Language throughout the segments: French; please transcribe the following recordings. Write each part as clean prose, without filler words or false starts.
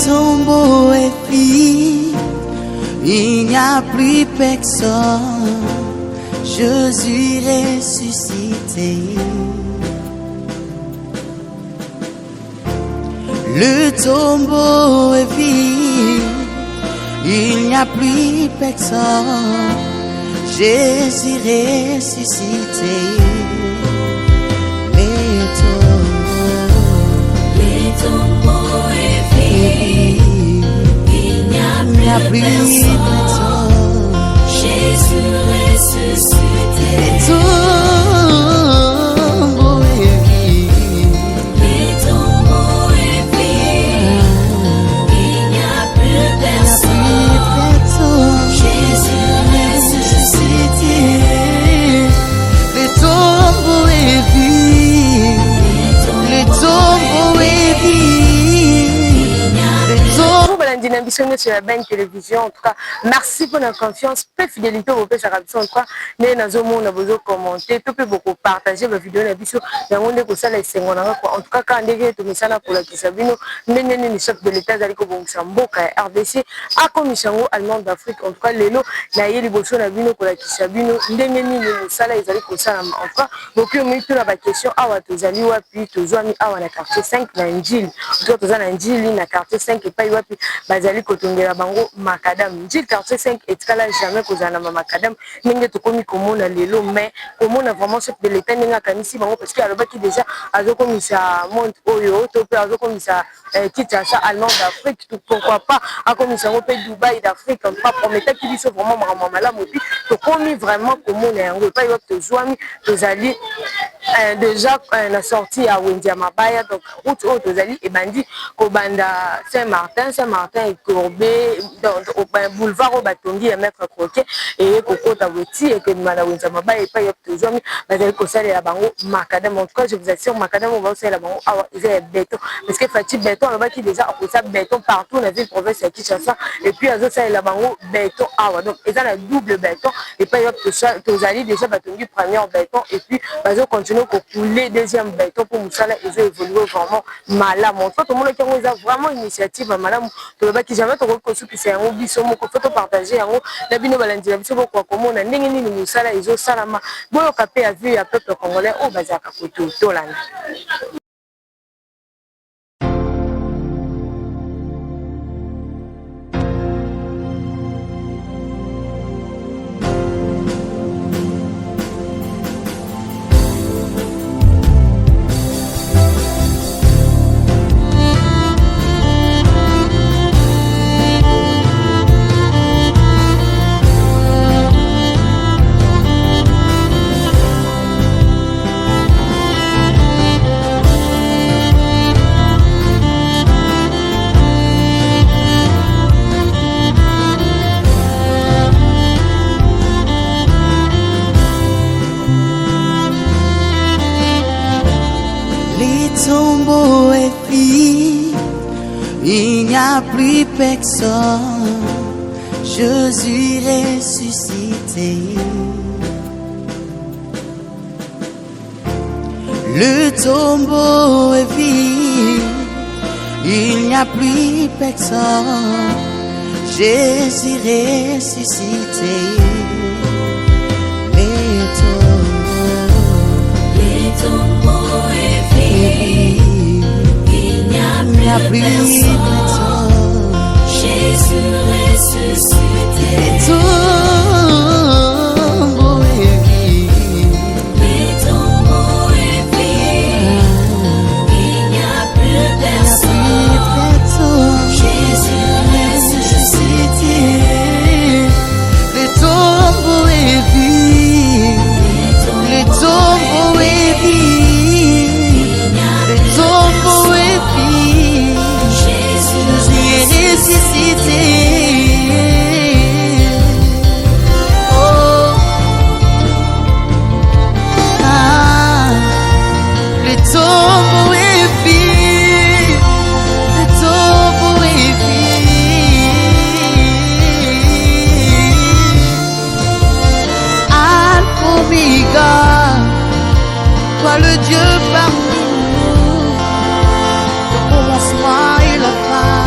tombeau est vide, il n'y a plus personne. Jésus ressuscité. Le tombeau est vide, il n'y a plus personne. Jésus ressuscité. Les tombeaux est vide, il n'y a plus personne. Jésus ressuscité. Les tombeaux est vide, Les tombeaux est vide, il n'y a plus personne. Jésus ressuscité. le tombeau est vide, le tombeau est vide, le tombeau. Dynamisme sur la belle télévision. En tout cas, merci pour la confiance, peu fidélité au pays. En tout cas, nous avons commenté, tout peut beaucoup partager la vidéo. En tout cas, quand on est pour la Kisabino, nous chef de l'État RDC, à commission allemande d'Afrique. En tout cas, les lots, la Yéliboso, la Bino pour la Kisabino, nous sala ils allaient pour ça. En tout cas, donc nous avons la question à Watozali, puis tous amis à la quartier 5 Nanjil. Tout ça, Nanjil, la quartier 5 et pas Wapi. Bazali kotongela bango makadam njil quartier 5 etkala jamais kozana makadam ninge tokomi komona lelo mais komona vraiment chef de l'état ninga kanisi bango parce que alobaki déjà azokomisa monde oyo to pe azokomisa Kinshasa allemand d'Afrique tout pourquoi pas akomisa ngo pe Dubaï d'Afrique pas promettait qu'il soit vraiment malamu puis tokomi vraiment komona yango pas yo tozwami tozali déjà la sortie à Wendia Mabaya donc route au tozali et bandi kobanda Saint-Martin et Courbet au boulevard au Batongi et Maître Croquet et Coco Taweti et que Malawenza Maba et pas toujours mais elle conseille la bango macadam en tout cas je vous assure macadam on va aussi la bango ils ont béton parce que Fatih béton là-bas qui déjà a posé béton partout dans la ville province à Kinshasa et puis ils ont ça la bango béton donc ils ont la double béton et pas tous allés déjà Batongi première béton et puis ils ont continué pour couler deuxième béton pour Moussala ils ont évolué vraiment malade en tout cas tout le monde qui a vraiment initiative malade qui jamais te reconnaît que c'est un hobby sur mon côté partager en haut la bino balandira biso beaucoup comme on a ndenge nini musala izo salama boyo kapé a vu à peuple congolais au bazaka koto tolana. Tombeau est vide, il n'y a plus personne. Jésus ressuscité. Le tombeau est vide, il n'y a plus personne. Jésus ressuscité. Les tombeaux est vide, il n'y a plus personne. Jésus ressuscité. Les tombeaux est vide, Les tombeaux est vide, il n'y a plus personne. Jésus ressuscité. le tombeau est vide, le tombeau est vide, le tombeau est vide, Jésus est ressuscité. Oh, ah, le tombeau est vide, le tombeau est vide. Alpha Omega, toi le Dieu parmi nous, le commencement et la fin,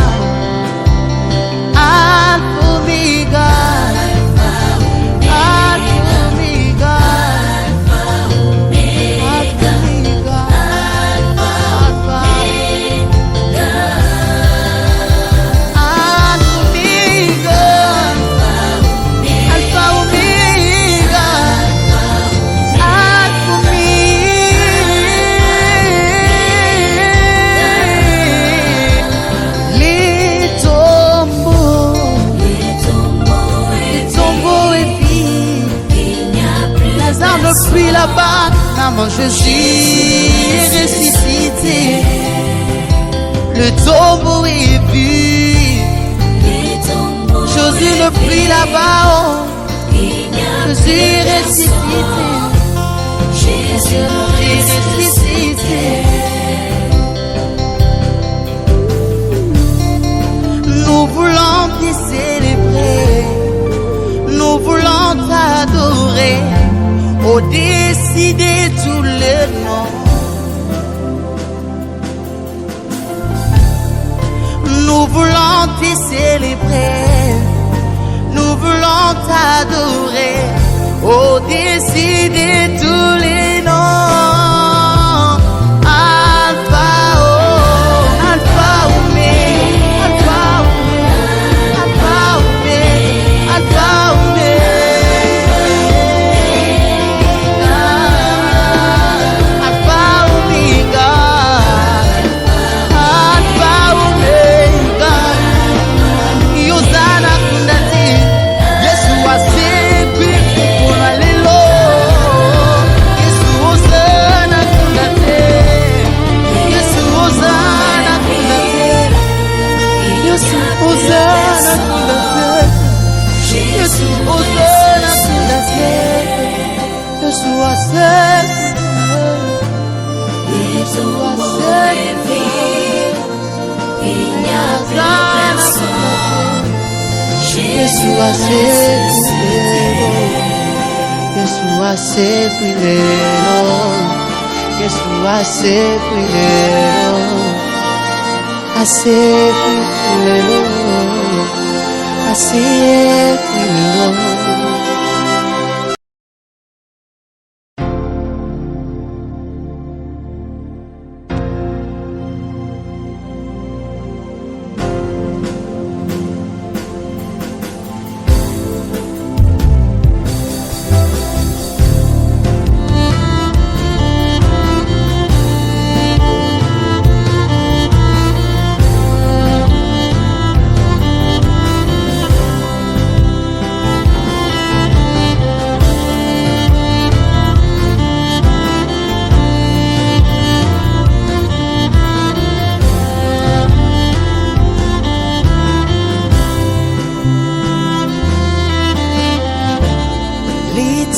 maman, je suis ressuscité. Le tombeau est vide. Jésus ne prie là-bas, oh. Je suis ressuscité. Jésus est ressuscité. Nous voulons te célébrer, nous voulons t'adorer, au décider tout le monde. Nous voulons te célébrer, nous voulons t'adorer, au décider tous les noms. Alpha, oh, Alpha, Omega, Alpha, Omega, Alpha, Omega, Alpha, Omega, Alpha, Omega, Alpha, Omega. Yosana kundati, Yesu wasepi kuna lelo. Yesu Hosanna kundate, Yesu Hosanna kundate, Yesu Hosanna kundate, Yesu Hosanna kundate, Yesu wasepi, Yesu wasepi, Yesu wasepi, Yesu wasepi lelo, Yesu wasepi lelo, asepi lelo, asepi lelo.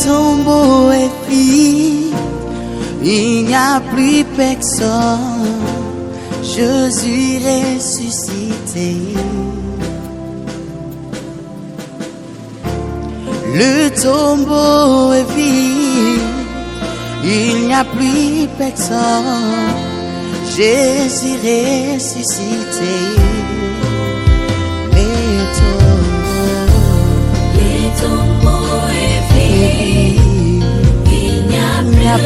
Tombeau est vide, il n'y a plus personne. Jésus ressuscité. Le tombeau est vide, il n'y a plus personne. Jésus ressuscité. Les tombeaux est vide, il n'y a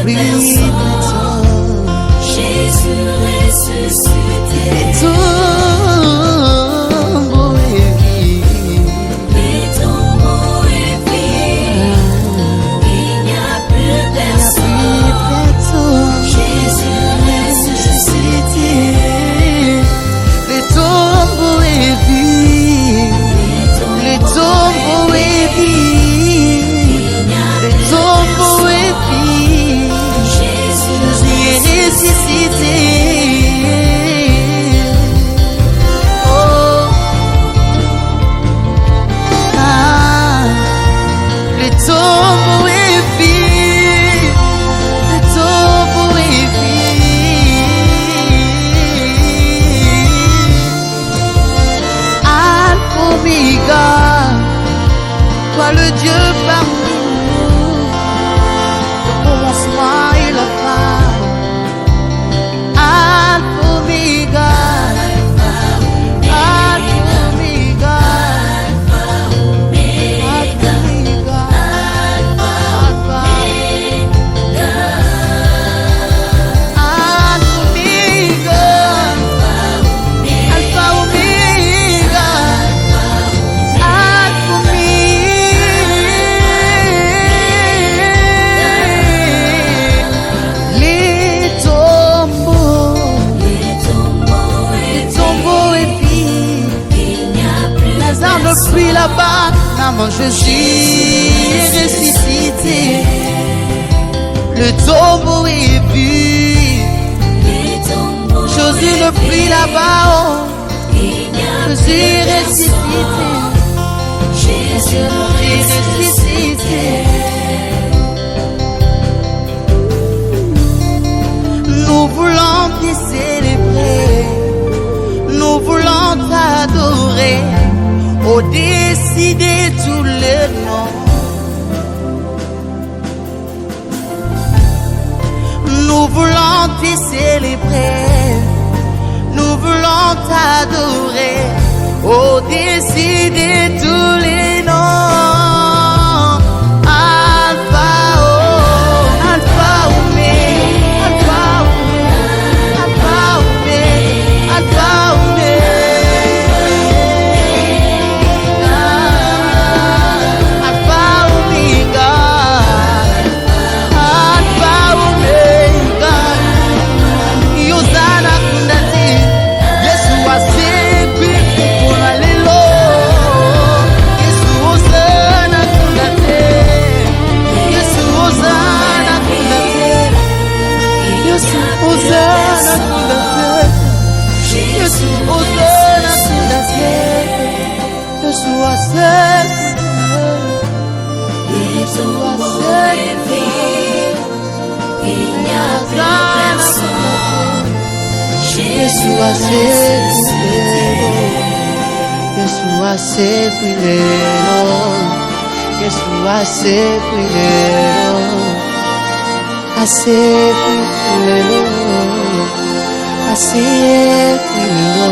plus personne. Jésus ressuscité. Les tombeaux est vide, Les tombeaux est vide, il n'y a plus personne. Jésus ressuscité. les tombeaux est vide, les tombeaux est vide, les tombeaux est vide. Jésus est ressuscité. Oh, ah, les tombeaux est vide, les tombeaux est vide. Alpha, Omega, toi le Dieu parmi nous, le commencement et la fin. Alpha, Omega, Alpha, Omega, Alpha, Omega, Alpha, Alpha, Omega, les tombeaux est vide, Lazare ne fuit là-bas, maman, je suis ressuscité. Le tombeau est vide. Jésus ne prie là-bas. Jésus est ressuscité. Jésus est ressuscité. Nous voulons te célébrer. Nous voulons t'adorer. Au-dessus de tous les noms. Nous voulons te célébrer. Nous voulons t'adorer. Au-dessus de tous les noms. Alpha, oh, Alpha, Omega, Alpha, Omega, Alpha, Omega, Alpha, Omega, Alpha, Omega, Alpha, Omega. Yozana kundati, Yesu wasepi kupona lelo. Yesu ozana kundate, Yesu ozana kundate, Yesu ozana kundate, Yesu ozana kundate, Yesu wasepi, Yesu wasepi, Yesu wasepi lelo, Yesu wasepi lelo, asepi lelo, asepi lelo.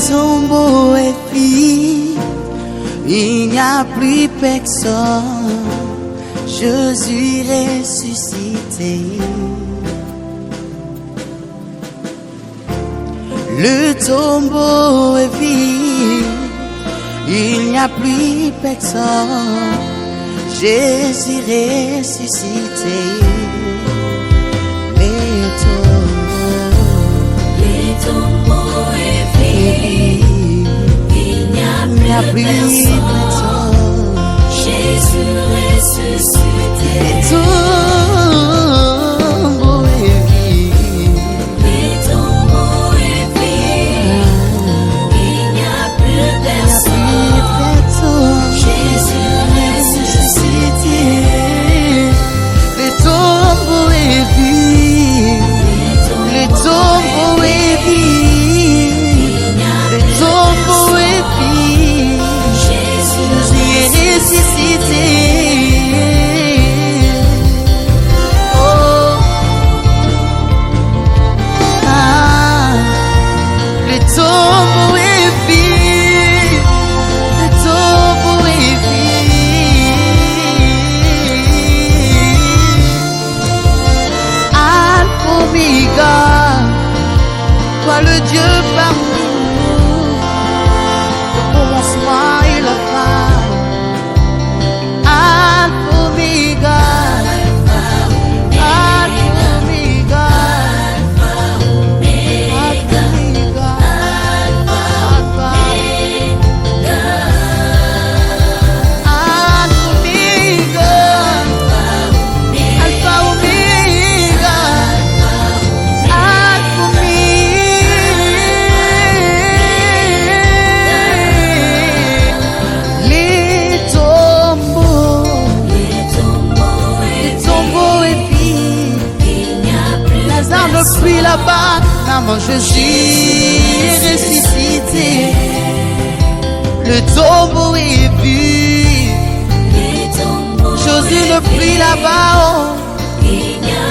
Tombeau est vide, il n'y a plus personne. Jésus ressuscité. Le tombeau est vide, il n'y a plus personne. Jésus ressuscité. Les tombeaux est vide, il n'y a plus personne. Jésus ressuscité. Les tombeaux est vide, Les tombeaux est vide, il n'y a plus personne. Jésus ressuscité. les tombeaux est vide, les tombeaux est vide, les tombeaux est vide. Jésus est ressuscité. là-bas, maman, Jésus est ressuscité. Le tombeau est vide. Jésus ne prie là-bas, oh.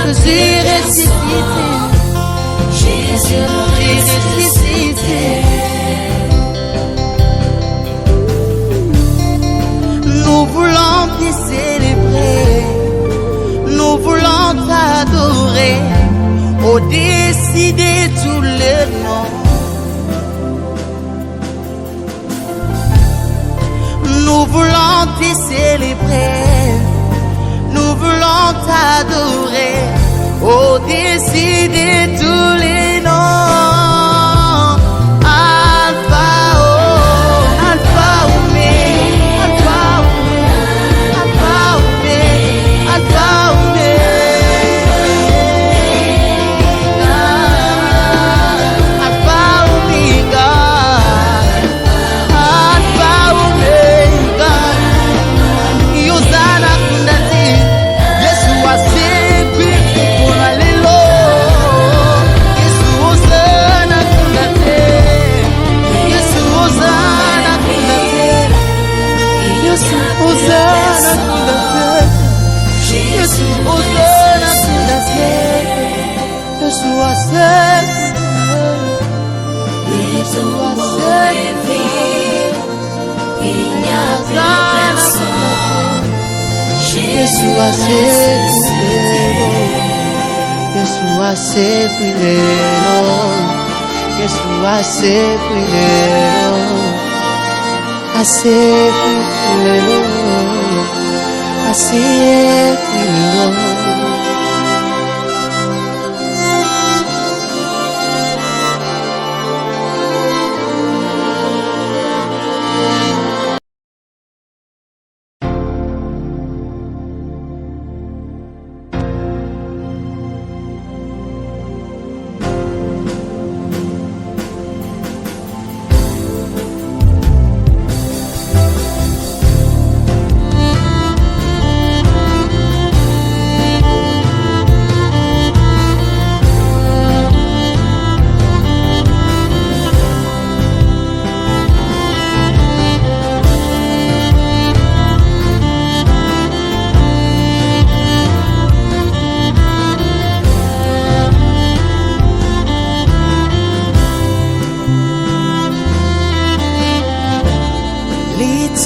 Jésus est ressuscité. Jésus est ressuscité. Nous voulons te célébrer, nous voulons t'adorer, au-dessus de tous les noms. Nous voulons te célébrer, nous voulons t'adorer, au-dessus de tous les noms. Alpha, oh, Alpha, Omega, Alpha, Omega, Alpha, Omega, Alpha, Omega, Alpha, Omega, Alpha, Omega. Yozana kundati, Yesu asipi kuna lelo. Yesu ozana kundati, Yesu ozana kundati, Yesu ozana kundati, Yesu ozana kundati, Yesu asipi, Yesu asipi. Yesu asipi lelo, Yesu asipi lelo, asipi lelo, asipi lelo.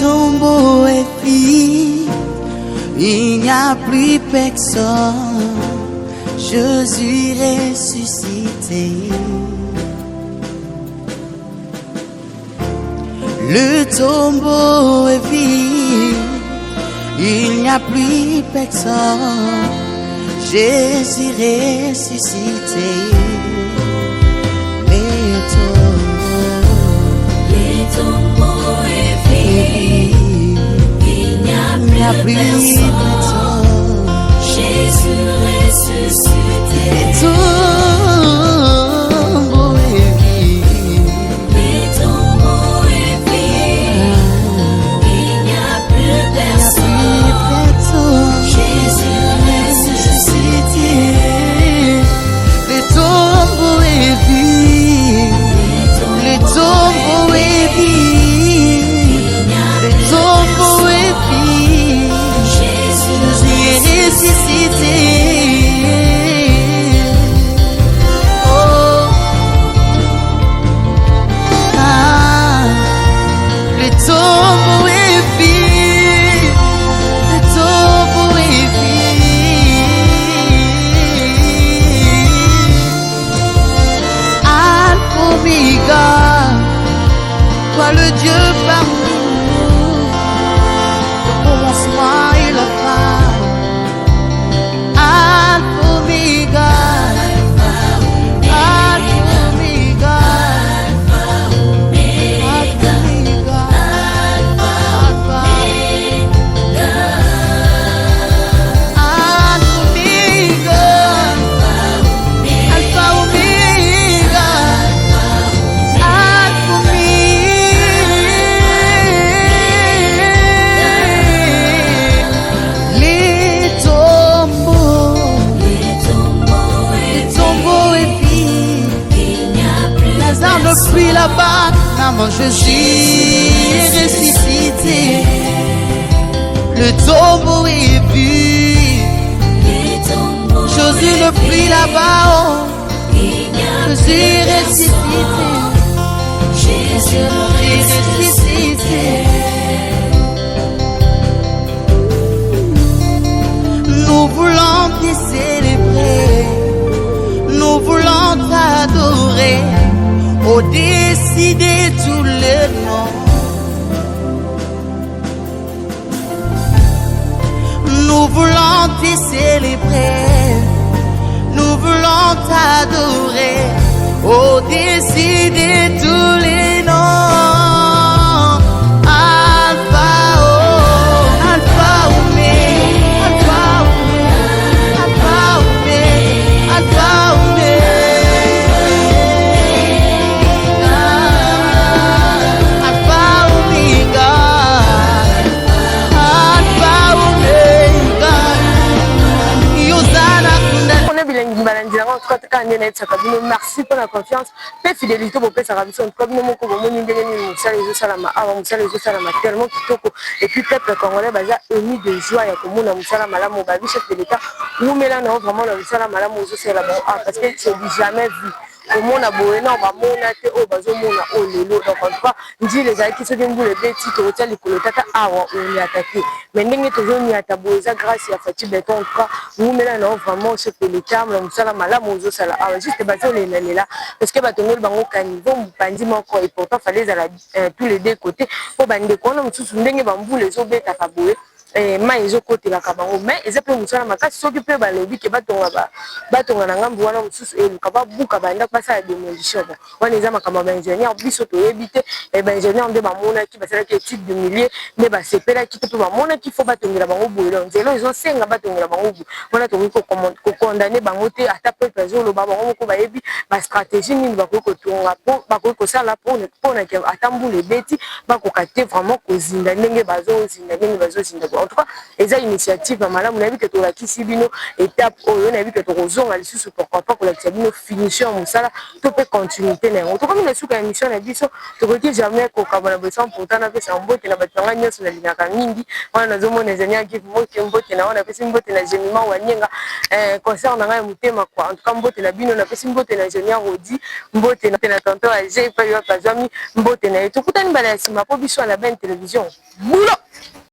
Tombeau est vide, il n'y a plus personne. Jésus ressuscité. Le tombeau est vide, il n'y a plus personne. Jésus ressuscité. Les tombeaux est vide, il n'y a plus personne. Jésus ressuscité. Les tombeaux est vide, Les tombeaux est vide, il n'y a plus personne. Jésus ressuscité. les tombeaux est vide, les tombeaux est vide, les tombeaux est vide. Jésus quand Jésus est ressuscité, le tombeau est vide. Jésus ne plus là-bas, Jésus est ressuscité. Jésus est ressuscité. Nous voulons te célébrer, nous voulons t'adorer, au-dessus de tous les noms. Nous voulons te célébrer, nous voulons t'adorer, au-dessus de tous les noms. Merci pour la confiance, la fidélité pour que ça ravive comme nous mon tellement et puis peuple congolais baza émis de joie ya komona musala malamu ba chef de l'état nous mélana vraiment la musala malamu c'est là parce que c'est jamais vu. Omona boena ba mona te o bazo mona o lelo donc en tout cas ndi les aïki so dembu le beti to hotel likolo tata awa on y attaqué mais ndenge toujours ni ataboza grâce à Fati Beton en tout cas nous mena non vraiment ce que l'état la musala malamu zo sala awa juste bazo les là parce que batongol bango kanivo mpandi moko et pourtant fallait à tous les deux côtés pour bande ko na mususu ndenge bambu les zo beta kaboye mais ils ont côté la cabango mais ils ont pris ça makasi soki pe balobi ke batonga na ngambu wana mususu e lukaba buka banda pasa ya démolition wana eza makamba ba ingénieur biso to ebite e ba ingénieur nde ba mona ki basala ki étude de milliers mais ba sepela ki to ba mona ki faut batongela bango boulon nzelo ils ont senga batongela bango wana to ko condamner bango te ata pe peso lo ba bango ko ba yebi ba stratégie nini ba ko tonga po ba ko sala po na ke atambule beti ba ko kate vraiment ko zinda ndenge bazo zinda en tout cas, les initiatives, madame, on a vu que tu as quitté bino étape, on a vu que tu as raison, elle suit pourquoi pas que la bino finition, mon ça, tu peux continuer. En tout cas, on a su qu'une émission, on a dit ça, tu ne jamais qu'au Cabana Besson, pourtant, on a fait ça en botte, on a battu sur la ligne à Kamindi, on a zoomé les années qui vont qui ont botté, on a fait une botte, on a gémiment ou un concert, on a un mouté, ma quoi. En tout cas, on botte la bino, on a fait une botte, on a génial, on dit, on botte, on a tantôt, j'ai pas eu à pas jamais, on botte, on a tout. Pourtant, on a si ma position à la belle télévision. Boulot!